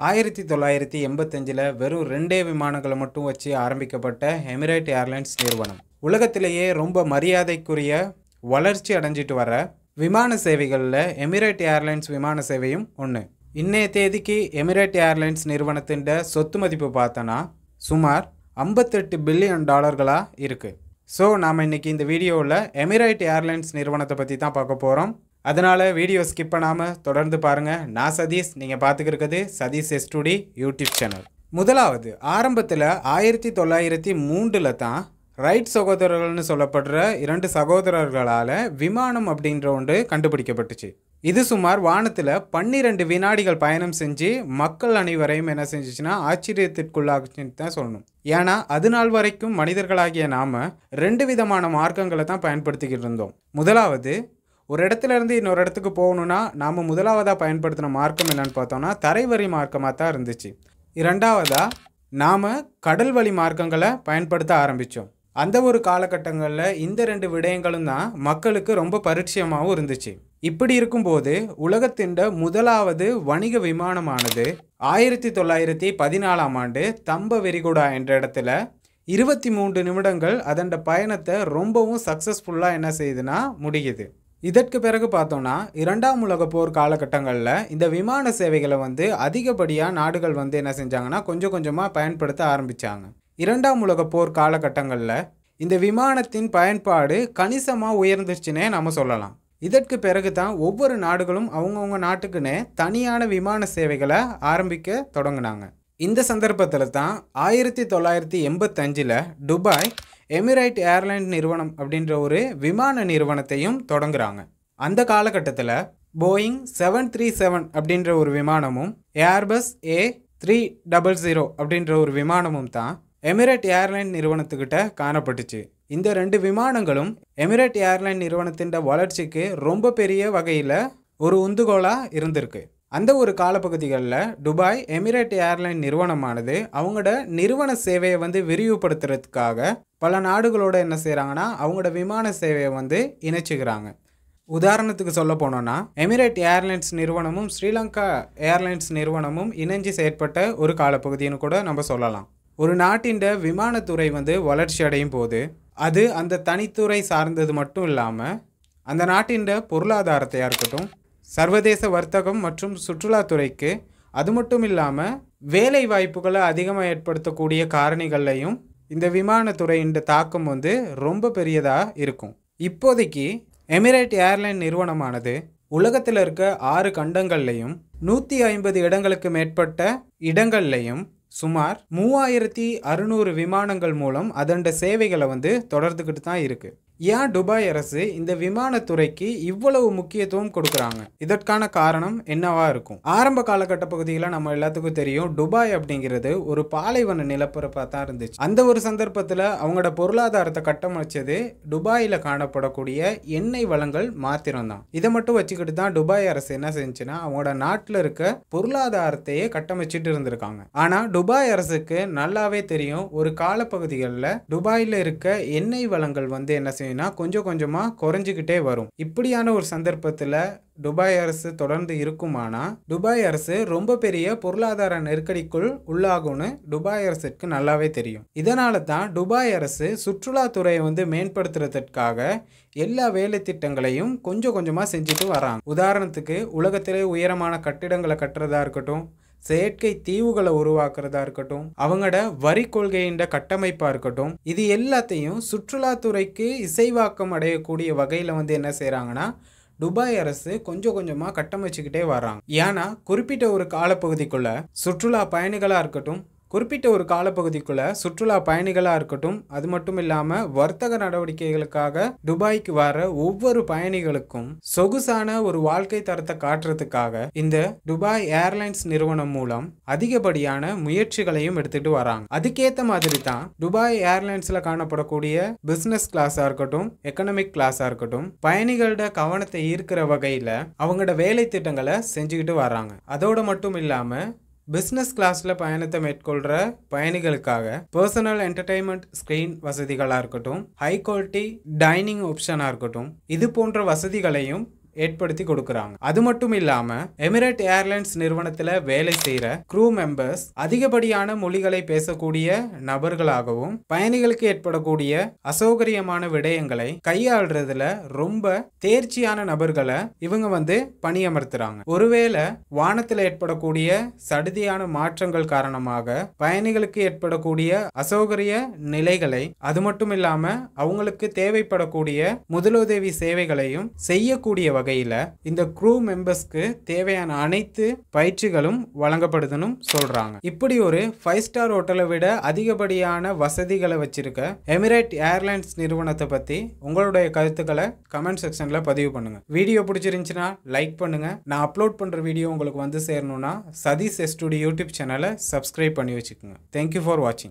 1985ல் வெறும் 2 விமானங்களை மட்டும் வச்சு ஆரம்பிக்கப்பட்ட எமிரேட் ஏர்லைன்ஸ் நிறுவனம் உலகத்திலேயே ரொம்ப மரியாதைக்குரிய வளர்ச்சி அடைஞ்சிட்டு வர விமான சேவைகளில் எமிரேட் ஏர்லைன்ஸ் விமான சேவையும் ஒன்று. இன்னைய தேதிக்கு எமிரேட் ஏர்லைன்ஸ் நிறுவனத்தின் சொத்து மதிப்பு பார்த்தோன்னா சுமார் $58 பில்லியன் இருக்குது. ஸோ நாம் இன்றைக்கி இந்த வீடியோவில் எமிரேட் ஏர்லைன்ஸ் நிறுவனத்தை பற்றி தான் பார்க்க போகிறோம். அதனால் வீடியோ ஸ்கிப் பண்ணாமல் தொடர்ந்து பாருங்கள். நான் சதீஷ், நீங்கள் பார்த்துக்கிருக்கிறது சதீஷ் எஸ்டுடி யூடியூப் சேனல். முதலாவது ஆரம்பத்தில் 1903 தான் ரைட் சகோதரர்கள்னு சொல்லப்படுற 2 சகோதரர்களால் விமானம் அப்படின்ற ஒன்று கண்டுபிடிக்கப்பட்டுச்சு. இது சுமார் வானத்தில் 12 வினாடிகள் பயணம் செஞ்சு மக்கள் அனைவரையும் என்ன செஞ்சிச்சுன்னா ஆச்சரியத்திற்குள்ளாச்சுன்னு தான் சொல்லணும். ஏன்னா அது நாள் வரைக்கும் மனிதர்களாகிய நாம் 2 விதமான மார்க்கங்களை தான் பயன்படுத்திக்கிட்டு இருந்தோம். முதலாவது, ஒரு இடத்துல இருந்து இன்னொரு இடத்துக்கு போகணுன்னா நாம் முதலாவதாக பயன்படுத்தின மார்க்கம் என்னென்னு பார்த்தோம்னா தரைவழி மார்க்கமாக தான் இருந்துச்சு. இரண்டாவதாக நாம் கடல் வழி மார்க்கங்களை பயன்படுத்த ஆரம்பித்தோம். அந்த ஒரு காலகட்டங்களில் இந்த 2 விடயங்களும் தான் மக்களுக்கு ரொம்ப பரிச்சயமாகவும் இருந்துச்சு. இப்படி இருக்கும்போது உலகத்தின் முதலாவது வணிக விமானமானது 1914ஆம் ஆண்டு தம்ப வெரிகுடா என்ற இடத்துல 23 நிமிடங்கள் அதன் பயணத்தை ரொம்பவும் சக்ஸஸ்ஃபுல்லாக என்ன செய்யுதுன்னா முடியுது. இதற்கு பிறகு பார்த்தோன்னா 2ஆம் உலகப் போர் காலகட்டங்களில் இந்த விமான சேவைகளை அதிகப்படியாக நாடுகள் என்ன செஞ்சாங்கன்னா கொஞ்சம் கொஞ்சமாக பயன்படுத்த ஆரம்பித்தாங்க. 2ஆம் உலகப் போர் காலகட்டங்களில் இந்த விமானத்தின் பயன்பாடு கணிசமாக உயர்ந்துச்சுன்னே நம்ம சொல்லலாம். இதற்கு பிறகு தான் ஒவ்வொரு நாடுகளும் அவங்கவுங்க நாட்டுக்குன்னே தனியான விமான சேவைகளை ஆரம்பிக்க தொடங்கினாங்க. இந்த சந்தர்ப்பத்தில் தான் 1985ல் துபாய் எமிரேட் ஏர்லைன் நிறுவனம் அப்படின்ற ஒரு விமான நிறுவனத்தையும் தொடங்குறாங்க. அந்த காலகட்டத்தில் போயிங் 737 அப்படின்ற ஒரு விமானமும் ஏர்பஸ் A300 அப்படின்ற ஒரு விமானமும் தான் எமிரேட் ஏர்லைன் நிறுவனத்துக்கிட்ட காணப்பட்டுச்சு. இந்த 2 விமானங்களும் எமிரேட் ஏர்லைன் நிறுவனத்தின் வளர்ச்சிக்கு ரொம்ப பெரிய வகையில் ஒரு உந்துகோலாக இருந்திருக்கு. அந்த ஒரு காலப்பகுதிகளில் துபாய் எமிரேட் ஏர்லைன் நிறுவனமானது அவங்களோட நிறுவன சேவையை விரிவுபடுத்துறதுக்காக பல நாடுகளோட என்ன செய்கிறாங்கன்னா அவங்களோட விமான சேவையை இணைச்சிக்கிறாங்க. உதாரணத்துக்கு சொல்ல போனோன்னா எமிரேட் ஏர்லைன்ஸ் நிறுவனமும் ஸ்ரீலங்கா ஏர்லைன்ஸ் நிறுவனமும் இணைஞ்சு செயற்பட்ட ஒரு காலப்பகுதின்னு கூட நம்ம சொல்லலாம். ஒரு நாட்டின் விமானத்துறை வளர்ச்சி அடையும் போது அது அந்த தனித்துறை சார்ந்தது மட்டும் இல்லாமல் அந்த நாட்டின் பொருளாதாரத்தையாக இருக்கட்டும், சர்வதேச வர்த்தகம் மற்றும் சுற்றுலாத்துறைக்கு, அது மட்டும் இல்லாமல் வேலை வாய்ப்புகளை அதிகமாக ஏற்படுத்தக்கூடிய காரணிகள்லையும் இந்த விமானத்துறையின் தாக்கம் ரொம்ப பெரியதாக இருக்கும். இப்போதைக்கு எமிரேட் ஏர்லைன் நிறுவனமானது உலகத்தில் இருக்க 6 கண்டங்கள்லையும் 150 இடங்களுக்கு மேற்பட்ட இடங்கள்லையும் சுமார் 3600 விமானங்கள் மூலம் அதன் சேவைகளை தொடர்ந்துக்கிட்டு தான் இருக்குது. ஏன் துபாய் அரசு இந்த விமானத்துறைக்கு இவ்வளவு முக்கியத்துவம் கொடுக்குறாங்க? இதற்கான காரணம் என்னவா இருக்கும்? ஆரம்ப காலகட்ட பகுதியில் நம்ம எல்லாத்துக்கும் தெரியும், துபாய் அப்படிங்கிறது ஒரு பாலைவன நிலப்பரப்பாக தான் இருந்துச்சு. அந்த ஒரு சந்தர்ப்பத்தில் அவங்களோட பொருளாதாரத்தை கட்டமைச்சது துபாயில் காணப்படக்கூடிய எண்ணெய் வளங்கள் மாத்திரம்தான். இதை மட்டும் வச்சுக்கிட்டு தான் துபாய் அரசு என்ன செஞ்சுன்னா அவங்களோட நாட்டில் இருக்க பொருளாதாரத்தையே கட்டமைச்சிட்டு இருந்திருக்காங்க. ஆனால் துபாய் அரசுக்கு நல்லாவே தெரியும், ஒரு காலப்பகுதிகளில் துபாயில் இருக்க எண்ணெய் வளங்கள் என்ன செய்யும் கொஞ்சம் கொஞ்சமா குறைஞ்சிக்கிட்டே வரும். இப்படியான ஒரு சந்தர்ப்பத்தில் துபாய் அரசு தொடர்ந்து இருக்குமானா துபாய் அரசு ரொம்ப பெரிய பொருளாதார நெருக்கடிக்குள் உள்ளாகும்னு துபாய் அரசுக்கு நல்லாவே தெரியும். இதனால தான் துபாய் அரசு சுற்றுலாத்துறையை மேம்படுத்துறதுக்காக எல்லா வேலை திட்டங்களையும் கொஞ்சம் கொஞ்சமா செஞ்சுட்டு வராங்க. உதாரணத்துக்கு உலகத்திலே உயரமான கட்டிடங்களை கட்டுறதா இருக்கட்டும், செயற்கை தீவுகளை உருவாக்குறதா இருக்கட்டும், அவங்களோட வரி கொள்கையின் கட்டமைப்பாக இருக்கட்டும், இது எல்லாத்தையும் சுற்றுலாத்துறைக்கு இசைவாக்கம் அடையக்கூடிய வகையில் என்ன செய்கிறாங்கன்னா துபாய் அரசு கொஞ்சம் கொஞ்சமாக கட்டமைச்சுக்கிட்டே வர்றாங்க. ஏன்னா குறிப்பிட்ட ஒரு காலப்பகுதிக்குள்ள சுற்றுலா பயணிகளாக இருக்கட்டும், அது மட்டும் இல்லாமல் வர்த்தக நடவடிக்கைகளுக்காக துபாய்க்கு வர ஒவ்வொரு பயணிகளுக்கும் சொகுசான ஒரு வாழ்க்கை தரத்தை காட்டுறதுக்காக இந்த துபாய் ஏர்லைன்ஸ் நிறுவனம் மூலம் அதிகப்படியான முயற்சிகளையும் எடுத்துட்டு வராங்க. அதுக்கேற்ற மாதிரி தான் துபாய் ஏர்லைன்ஸ்ல காணப்படக்கூடிய பிசினஸ் கிளாஸா இருக்கட்டும், எக்கனாமிக் கிளாஸா இருக்கட்டும், பயணிகளோட கவனத்தை ஈர்க்கிற வகையில் அவங்களோட வேலை திட்டங்களை செஞ்சுக்கிட்டு வராங்க. அதோட மட்டும் இல்லாமல் பிஸ்னஸ் கிளாஸில் பயணத்தை மேற்கொள்கிற பயணிகளுக்காக பர்சனல் என்டர்டெயின்மெண்ட் ஸ்க்ரீன் வசதிகளாக இருக்கட்டும், ஹை குவாலிட்டி டைனிங் ஆப்ஷனாக இருக்கட்டும், இது போன்ற வசதிகளையும் ஏற்படுத்தி கொடுக்கறாங்க. அது மட்டும் இல்லாம எமிரேட் ஏர்லைன்ஸ் நிறுவனத்துல வேலை செய்யற க்ரூ மெம்பர்ஸ் அதிகப்படியான மொழிகளை பேசக்கூடிய நபர்களாகவும் பயணிகளுக்கு ஏற்படக்கூடிய அசௌகரியமான விடயங்களை கையாள்றதுல ரொம்ப தேர்ச்சியான நபர்களை இவங்க பணியமர்த்துறாங்க. ஒருவேளை வானத்தில் ஏற்படக்கூடிய சடுதியான மாற்றங்கள் காரணமாக பயணிகளுக்கு ஏற்படக்கூடிய அசௌகரிய நிலைகளை, அது மட்டும் இல்லாம அவங்களுக்கு தேவைப்படக்கூடிய முதலுதவி சேவைகளையும் செய்யக்கூடிய வகையில இந்த க்ரூ மெம்பர்ஸ்க்கு தேவையான அனைத்து பயிற்சிகளும் வழங்கப்படுதுன்னு சொல்றாங்க. இப்படி ஒரு 5 ஸ்டார் ஹோட்டலை விட அதிகப்படியான வசதிகளை வச்சிருக்க எமிரேட் ஏர்லைன்ஸ் நிறுவனத்தை பத்தி உங்களுடைய கருத்துக்களை கமெண்ட் செக்ஷன்ல பதிவு பண்ணுங்க. வீடியோ பிடிச்சிருந்துச்சுன்னா லைக் பண்ணுங்க. நான் அப்லோட் பண்ற வீடியோ உங்களுக்கு சேரணும்னா சதீஷ் எஸ்டுடியோ யூடியூப் சேனலை சப்ஸ்கிரைப் பண்ணி வச்சுக்கோங்க. தேங்க்யூ ஃபார் வாட்சிங்.